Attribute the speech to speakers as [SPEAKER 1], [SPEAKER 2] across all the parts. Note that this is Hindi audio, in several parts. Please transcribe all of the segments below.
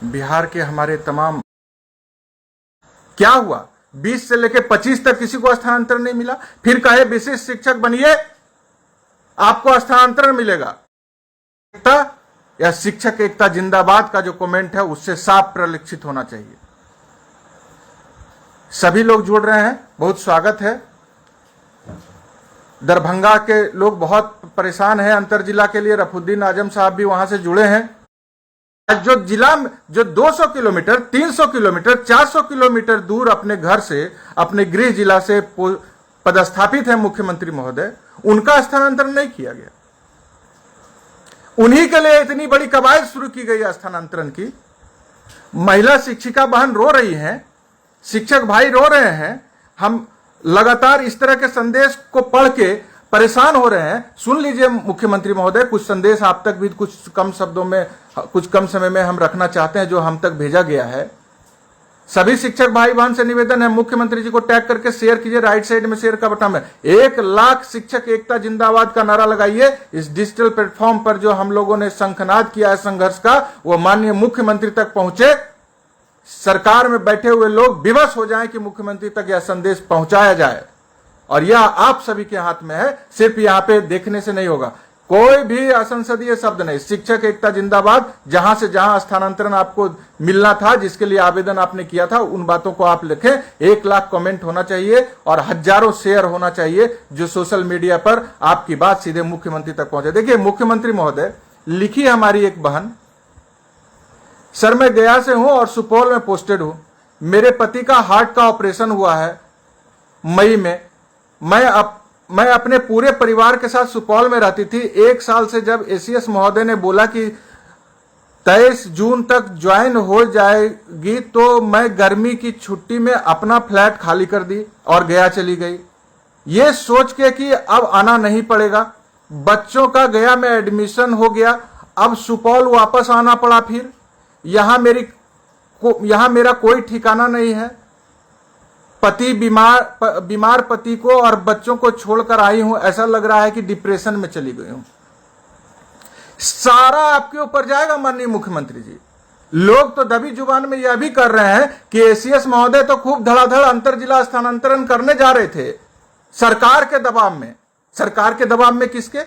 [SPEAKER 1] बिहार के हमारे तमाम, क्या हुआ 20 से लेकर 25 तक किसी को स्थानांतरण नहीं मिला, फिर कहे विशिष्ट शिक्षक बनिए आपको स्थानांतरण मिलेगा। या शिक्षक एकता जिंदाबाद का जो कमेंट है उससे साफ परिलक्षित होना चाहिए। सभी लोग जुड़ रहे हैं, बहुत स्वागत है। दरभंगा के लोग बहुत परेशान हैं अंतर जिला के लिए, रफुद्दीन आजम साहब भी वहां से जुड़े हैं। जो जिला में जो 200 किलोमीटर 300 किलोमीटर 400 किलोमीटर दूर अपने घर से, अपने गृह जिला से पदस्थापित है मुख्यमंत्री महोदय, उनका स्थानांतरण नहीं किया गया। उन्हीं के लिए इतनी बड़ी कवायद शुरू की गई स्थानांतरण की। महिला शिक्षिका बहन रो रही हैं, शिक्षक भाई रो रहे हैं। हम लगातार इस तरह के संदेश को पढ़ के परेशान हो रहे हैं। सुन लीजिए मुख्यमंत्री महोदय, कुछ संदेश आप तक भी कुछ कम शब्दों में, कुछ कम समय में हम रखना चाहते हैं जो हम तक भेजा गया है। सभी शिक्षक भाई बहन से निवेदन है, मुख्यमंत्री जी को टैग करके शेयर कीजिए, राइट साइड में शेयर का बटन है। 1 लाख शिक्षक एकता जिंदाबाद का नारा लगाइए। इस डिजिटल प्लेटफॉर्म पर जो हम लोगों ने शंखनाद किया है संघर्ष का, वो माननीय मुख्यमंत्री तक पहुंचे, सरकार में बैठे हुए लोग विवश हो जाएं कि मुख्यमंत्री तक यह संदेश पहुंचाया जाए। और यह आप सभी के हाथ में है, सिर्फ यहां पे देखने से नहीं होगा। कोई भी असंसदीय शब्द नहीं, शिक्षक एकता जिंदाबाद। जहां से जहां स्थानांतरण आपको मिलना था, जिसके लिए आवेदन आपने किया था, उन बातों को आप लिखें। 1 लाख कमेंट होना चाहिए और हजारों शेयर होना चाहिए जो सोशल मीडिया पर आपकी बात सीधे मुख्यमंत्री तक पहुंचे। देखिए मुख्यमंत्री महोदय, लिखी हमारी एक बहन, सर मैं गया से हूं और सुपौल में पोस्टेड हूं। मेरे पति का हार्ट का ऑपरेशन हुआ है मई में। मैं अपने पूरे परिवार के साथ सुपौल में रहती थी। 1 साल से जब एसीएस महोदय ने बोला कि 23 जून तक ज्वाइन हो जाएगी, तो मैं गर्मी की छुट्टी में अपना फ्लैट खाली कर दी और गया चली गई, ये सोच के कि अब आना नहीं पड़ेगा। बच्चों का गया में एडमिशन हो गया, अब सुपौल वापस आना पड़ा। फिर यहां मेरा कोई ठिकाना नहीं है। पति बीमार पति को और बच्चों को छोड़कर आई हूं, ऐसा लग रहा है कि डिप्रेशन में चली गई हूं। सारा आपके ऊपर जाएगा माननीय मुख्यमंत्री जी। लोग तो दबी जुबान में यह भी कर रहे हैं कि एसीएस महोदय तो खूब धड़ाधड़ अंतर जिला स्थानांतरण करने जा रहे थे सरकार के दबाव में। सरकार के दबाव में किसके?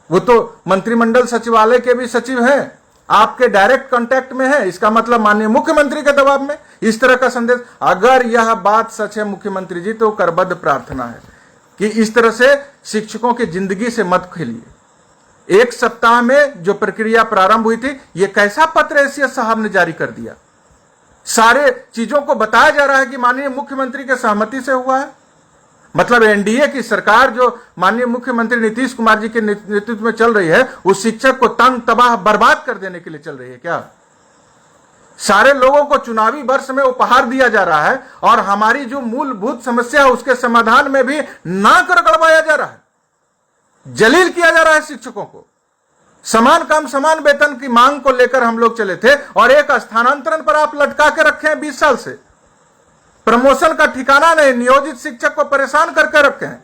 [SPEAKER 1] वो तो मंत्रिमंडल सचिवालय के भी सचिव हैं, आपके डायरेक्ट कांटेक्ट में है। इसका मतलब माननीय मुख्यमंत्री के दबाव में इस तरह का संदेश। अगर यह बात सच है मुख्यमंत्री जी, तो करबद्ध प्रार्थना है कि इस तरह से शिक्षकों की जिंदगी से मत खेलिए। 1 सप्ताह में जो प्रक्रिया प्रारंभ हुई थी, यह कैसा पत्र एसीएस साहब ने जारी कर दिया। सारे चीजों को बताया जा रहा है कि माननीय मुख्यमंत्री के सहमति से हुआ है। मतलब एनडीए की सरकार जो माननीय मुख्यमंत्री नीतीश कुमार जी के नेतृत्व में चल रही है, उस शिक्षक को तंग तबाह बर्बाद कर देने के लिए चल रही है क्या? सारे लोगों को चुनावी वर्ष में उपहार दिया जा रहा है और हमारी जो मूलभूत समस्या है उसके समाधान में भी नाक रगड़वाया जा रहा है, जलील किया जा रहा है शिक्षकों को। समान काम समान वेतन की मांग को लेकर हम लोग चले थे और एक स्थानांतरण पर आप लटका के रखे हैं 20 साल से। प्रमोशन का ठिकाना नहीं, नियोजित शिक्षक को परेशान करके रखे हैं।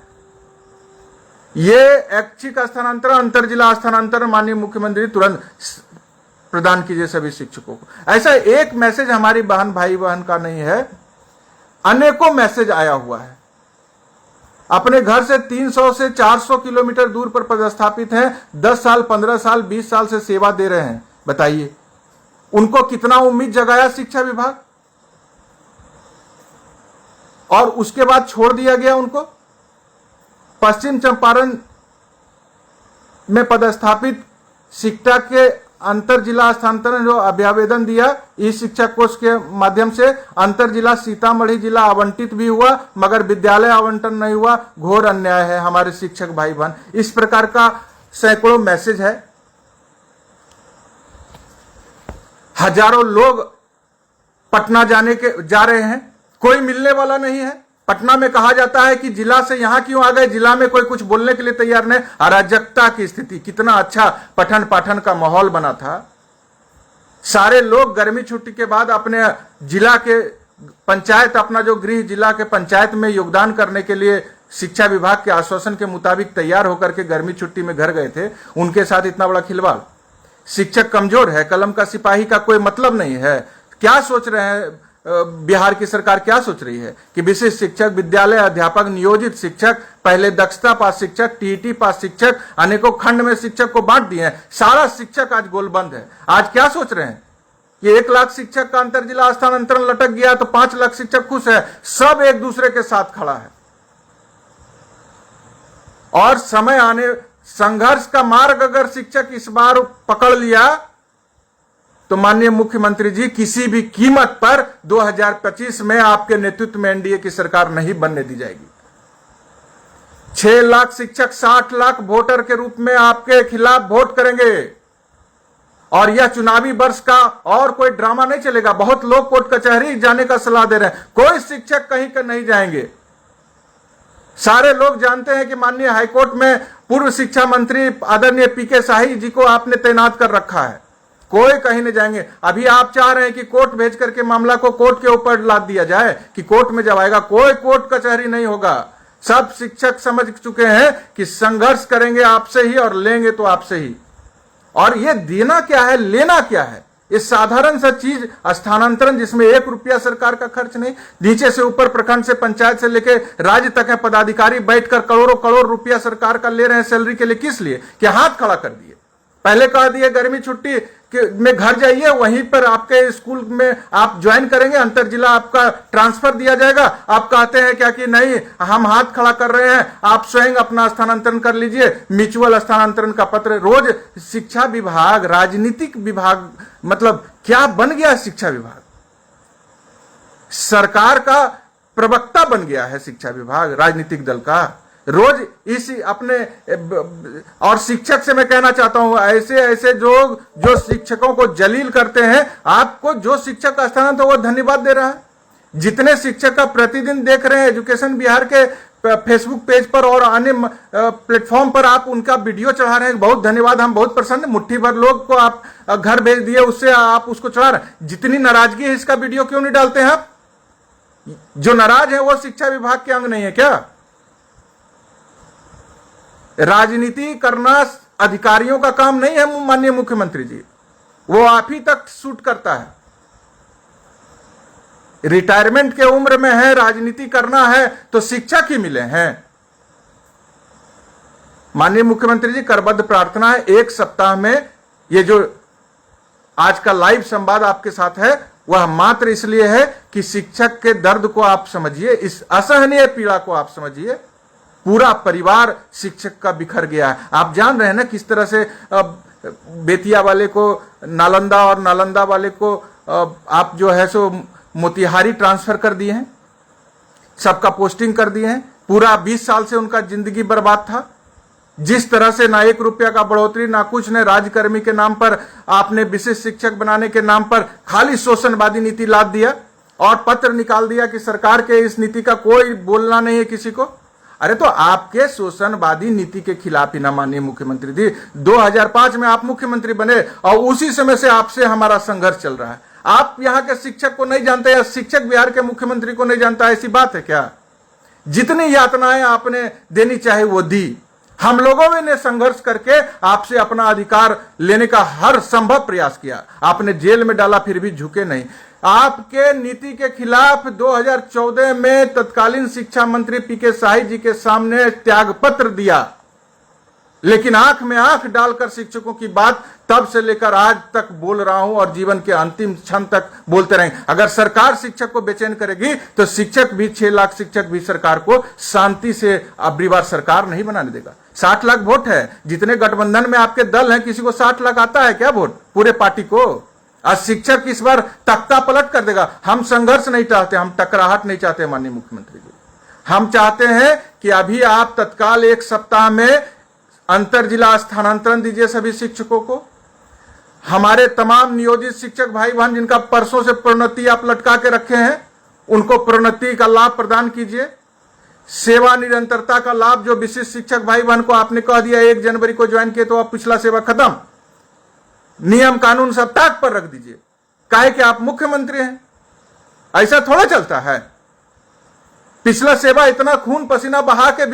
[SPEAKER 1] ये ऐच्छिक स्थानांतरण, अंतर जिला स्थानांतरण माननीय मुख्यमंत्री तुरंत प्रदान कीजिए सभी शिक्षकों को। ऐसा एक मैसेज हमारी भाई बहन का नहीं है, अनेकों मैसेज आया हुआ है। अपने घर से 300 से 400 किलोमीटर दूर पर पदस्थापित हैं, 10 साल 15 साल 20 साल से सेवा दे रहे हैं। बताइए उनको कितना उम्मीद जगाया शिक्षा विभाग, और उसके बाद छोड़ दिया गया उनको। पश्चिम चंपारण में पदस्थापित शिक्षक के अंतर जिला स्थानांतरण जो अभ्यावेदन दिया, इस शिक्षा कोष के माध्यम से अंतर जिला सीतामढ़ी जिला आवंटित भी हुआ, मगर विद्यालय आवंटन नहीं हुआ। घोर अन्याय है हमारे शिक्षक भाई बहन। इस प्रकार का सैकड़ों मैसेज है। हजारों लोग पटना जा रहे हैं, कोई मिलने वाला नहीं है। पटना में कहा जाता है कि जिला से यहां क्यों आ गए, जिला में कोई कुछ बोलने के लिए तैयार नहीं। अराजकता की स्थिति, कितना अच्छा पठन पाठन का माहौल बना था। सारे लोग गर्मी छुट्टी के बाद अपने जिला के पंचायत, अपना जो गृह जिला के पंचायत में योगदान करने के लिए शिक्षा विभाग के आश्वासन के मुताबिक तैयार होकर के गर्मी छुट्टी में घर गए थे। उनके साथ इतना बड़ा खिलवाड़। शिक्षक कमजोर है, कलम का सिपाही का कोई मतलब नहीं है। क्या सोच रहे हैं बिहार की सरकार, क्या सोच रही है कि विशिष्ट शिक्षक, विद्यालय अध्यापक, नियोजित शिक्षक, पहले दक्षता पास शिक्षक, टीईटी पास शिक्षक, अनेकों खंड में शिक्षक को बांट दिए हैं, सारा शिक्षक आज गोलबंद है। आज क्या सोच रहे हैं कि 1 लाख शिक्षक का अंतर जिला स्थानांतरण लटक गया तो 5 लाख शिक्षक खुश है। सब एक दूसरे के साथ खड़ा है और समय आने, संघर्ष का मार्ग अगर शिक्षक इस बार पकड़ लिया तो माननीय मुख्यमंत्री जी किसी भी कीमत पर 2025 में आपके नेतृत्व में एनडीए की सरकार नहीं बनने दी जाएगी। 6 लाख शिक्षक 60 लाख वोटर के रूप में आपके खिलाफ वोट करेंगे और यह चुनावी वर्ष का और कोई ड्रामा नहीं चलेगा। बहुत लोग कोर्ट कचहरी जाने का सलाह दे रहे हैं, कोई शिक्षक कहीं का नहीं जाएंगे। सारे लोग जानते हैं कि माननीय हाईकोर्ट में पूर्व शिक्षा मंत्री आदरणीय पीके शाही जी को आपने तैनात कर रखा है, कोई कहीं नहीं जाएंगे। अभी आप चाह रहे हैं कि कोर्ट भेज करके मामला को कोर्ट के ऊपर लाद दिया जाए कि कोर्ट में जब आएगा, कोई कोर्ट कचहरी नहीं होगा। सब शिक्षक समझ चुके हैं कि संघर्ष करेंगे आपसे ही और लेंगे तो आपसे ही। और ये देना क्या है, लेना क्या है, इस साधारण सा चीज स्थानांतरण जिसमें 1 रुपया सरकार का खर्च नहीं, नीचे से ऊपर प्रखंड से पंचायत से लेकर राज्य तक है पदाधिकारी बैठकर करोड़ों करोड़ रुपया सरकार का ले रहे हैं सैलरी के लिए। किस लिए कि हाथ खड़ा कर दिए। पहले कह दिए गर्मी छुट्टी में घर जाइए, वहीं पर आपके स्कूल में आप ज्वाइन करेंगे, अंतर जिला आपका ट्रांसफर दिया जाएगा। आप कहते हैं क्या कि नहीं, हम हाथ खड़ा कर रहे हैं, आप स्वयं अपना स्थानांतरण कर लीजिए, म्यूचुअल स्थानांतरण का पत्र। रोज शिक्षा विभाग राजनीतिक विभाग, मतलब क्या बन गया शिक्षा विभाग, सरकार का प्रवक्ता बन गया है शिक्षा विभाग राजनीतिक दल का। रोज इस अपने, और शिक्षक से मैं कहना चाहता हूं, ऐसे ऐसे लोग जो शिक्षकों को जलील करते हैं, आपको जो शिक्षक का स्थानांतरण वो धन्यवाद दे रहा है। जितने शिक्षक का प्रतिदिन देख रहे हैं एजुकेशन बिहार के फेसबुक पेज पर और अन्य प्लेटफॉर्म पर आप उनका वीडियो चढ़ा रहे हैं, बहुत धन्यवाद, हम बहुत प्रसन्न। मुट्ठी भर लोग को आप घर भेज दिए, उससे आप उसको चढ़ा रहे हैं। जितनी नाराजगी है इसका वीडियो क्यों नहीं डालते हैं आप? जो नाराज है वो शिक्षा विभाग के अंग नहीं है क्या? राजनीति करना अधिकारियों का काम नहीं है माननीय मुख्यमंत्री जी, वो आप ही तक सूट करता है। रिटायरमेंट के उम्र में है, राजनीति करना है तो शिक्षक ही मिले हैं। माननीय मुख्यमंत्री जी, करबद्ध प्रार्थना है 1 सप्ताह में ये जो आज का लाइव संवाद आपके साथ है वह मात्र इसलिए है कि शिक्षक के दर्द को आप समझिए, इस असहनीय पीड़ा को आप समझिए। पूरा परिवार शिक्षक का बिखर गया है। आप जान रहे हैं ना किस तरह से बेतिया वाले को नालंदा और नालंदा वाले को आप जो है सो मोतिहारी ट्रांसफर कर दिए हैं, सबका पोस्टिंग कर दिए हैं। पूरा 20 साल से उनका जिंदगी बर्बाद था। जिस तरह से ना 1 रुपया का बढ़ोतरी ना कुछ, ने राज्यकर्मी के नाम पर आपने विशिष्ट शिक्षक बनाने के नाम पर खाली शोषणवादी नीति लाद दिया और पत्र निकाल दिया कि सरकार के इस नीति का कोई बोलना नहीं है किसी को। अरे तो आपके शोषणवादी नीति के खिलाफ ही ना माननीय मुख्यमंत्री जी, 2005 में आप मुख्यमंत्री बने और उसी समय से आपसे हमारा संघर्ष चल रहा है। आप यहां के शिक्षक को नहीं जानते या शिक्षक बिहार के मुख्यमंत्री को नहीं जानता, ऐसी बात है क्या? जितनी यातनाएं आपने देनी चाहे वो दी। हम लोगों ने संघर्ष करके आपसे अपना अधिकार लेने का हर संभव प्रयास किया। आपने जेल में डाला फिर भी झुके नहीं। आपके नीति के खिलाफ 2014 में तत्कालीन शिक्षा मंत्री पीके शाही जी के सामने त्यागपत्र दिया, लेकिन आंख में आंख डालकर शिक्षकों की बात तब से लेकर आज तक बोल रहा हूं और जीवन के अंतिम क्षण तक बोलते रहेंगे। अगर सरकार शिक्षक को बेचैन करेगी तो शिक्षक भी, 6 लाख शिक्षक भी सरकार को शांति से अबरी बार सरकार नहीं बनाने देगा। 60 लाख वोट है, जितने गठबंधन में आपके दल हैं किसी को 60 लाख आता है क्या वोट पूरे पार्टी को? आज शिक्षक इस बार तख्ता पलट कर देगा। हम संघर्ष नहीं चाहते, हम टकराहट नहीं चाहते माननीय मुख्यमंत्री जी। हम चाहते हैं कि अभी आप तत्काल 1 सप्ताह में अंतर जिला स्थानांतरण दीजिए सभी शिक्षकों को। हमारे तमाम नियोजित शिक्षक भाई बहन जिनका परसों से प्रोन्नति आप लटका के रखे हैं, उनको प्रोन्नति का लाभ प्रदान कीजिए। सेवा निरंतरता का लाभ जो विशिष्ट शिक्षक भाई बहन को आपने कह दिया 1 जनवरी को ज्वाइन किए तो अब पिछला सेवा खत्म, नियम कानून सब ताक पर रख दीजिए। काहे कि आप मुख्यमंत्री हैं, ऐसा थोड़ा चलता है। पिछला सेवा इतना खून पसीना बहा के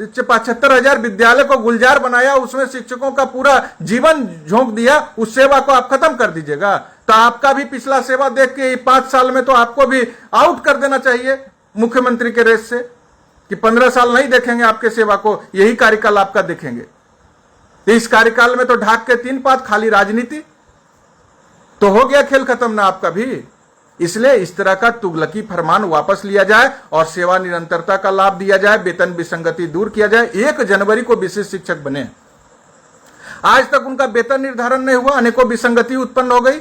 [SPEAKER 1] 75,000 विद्यालय को गुलजार बनाया, उसमें शिक्षकों का पूरा जीवन झोंक दिया, उस सेवा को आप खत्म कर दीजिएगा? तो आपका भी पिछला सेवा देख के 5 साल में तो आपको भी आउट कर देना चाहिए मुख्यमंत्री के रेस से, कि 15 साल नहीं देखेंगे आपके सेवा को, यही कार्यकाल आपका देखेंगे। इस कार्यकाल में तो ढाक के 3 पात खाली राजनीति, तो हो गया खेल खत्म ना आपका भी। इसलिए इस तरह का तुगलकी फरमान वापस लिया जाए और सेवा निरंतरता का लाभ दिया जाए, वेतन विसंगति दूर किया जाए। 1 जनवरी को विशिष्ट शिक्षक बने, आज तक उनका वेतन निर्धारण नहीं हुआ, अनेकों विसंगति उत्पन्न हो गई।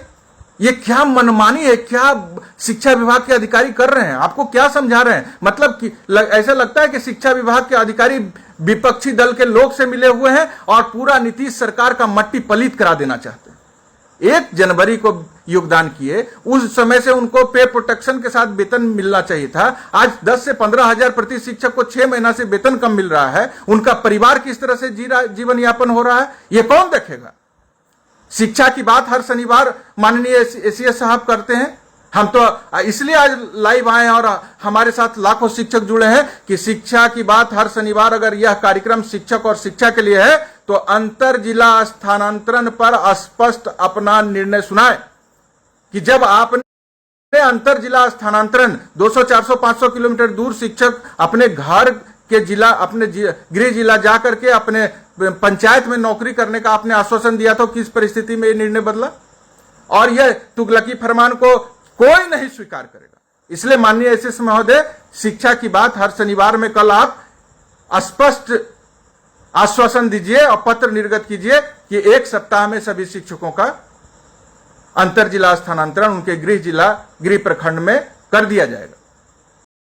[SPEAKER 1] ये क्या मनमानी है, क्या शिक्षा विभाग के अधिकारी कर रहे हैं? आपको क्या समझा रहे हैं? मतलब कि ऐसा लगता है कि शिक्षा विभाग के अधिकारी विपक्षी दल के लोग से मिले हुए हैं और पूरा नीतीश सरकार का मट्टी पलीत करा देना चाहते हैं। 1 जनवरी को योगदान किए, उस समय से उनको पे प्रोटेक्शन के साथ वेतन मिलना चाहिए था। आज 10 से 15 हजार प्रति शिक्षक को 6 महीना से वेतन कम मिल रहा है। उनका परिवार किस तरह से जीवन यापन हो रहा है, यह कौन देखेगा? शिक्षा की बात हर शनिवार माननीय एसीएस साहब करते हैं। हम तो इसलिए आज लाइव आए और हमारे साथ लाखों शिक्षक जुड़े हैं कि शिक्षा की बात हर शनिवार, अगर यह कार्यक्रम शिक्षक और शिक्षा के लिए है तो अंतर जिला स्थानांतरण पर स्पष्ट अपना निर्णय सुनाए कि जब आपने अंतर जिला स्थानांतरण 200, 400, 500 किलोमीटर दूर शिक्षक अपने घर के जिला, अपने गृह जिला जाकर के अपने पंचायत में नौकरी करने का आपने आश्वासन दिया था, किस परिस्थिति में यह निर्णय बदला? और यह तुगलकी फरमान को कोई नहीं स्वीकार करेगा। इसलिए माननीय एसीएस महोदय, शिक्षा की बात हर शनिवार में कल आप स्पष्ट आश्वासन दीजिए और पत्र निर्गत कीजिए कि 1 सप्ताह में सभी शिक्षकों का अंतर जिला स्थानांतरण उनके गृह प्रखंड में कर दिया जाएगा।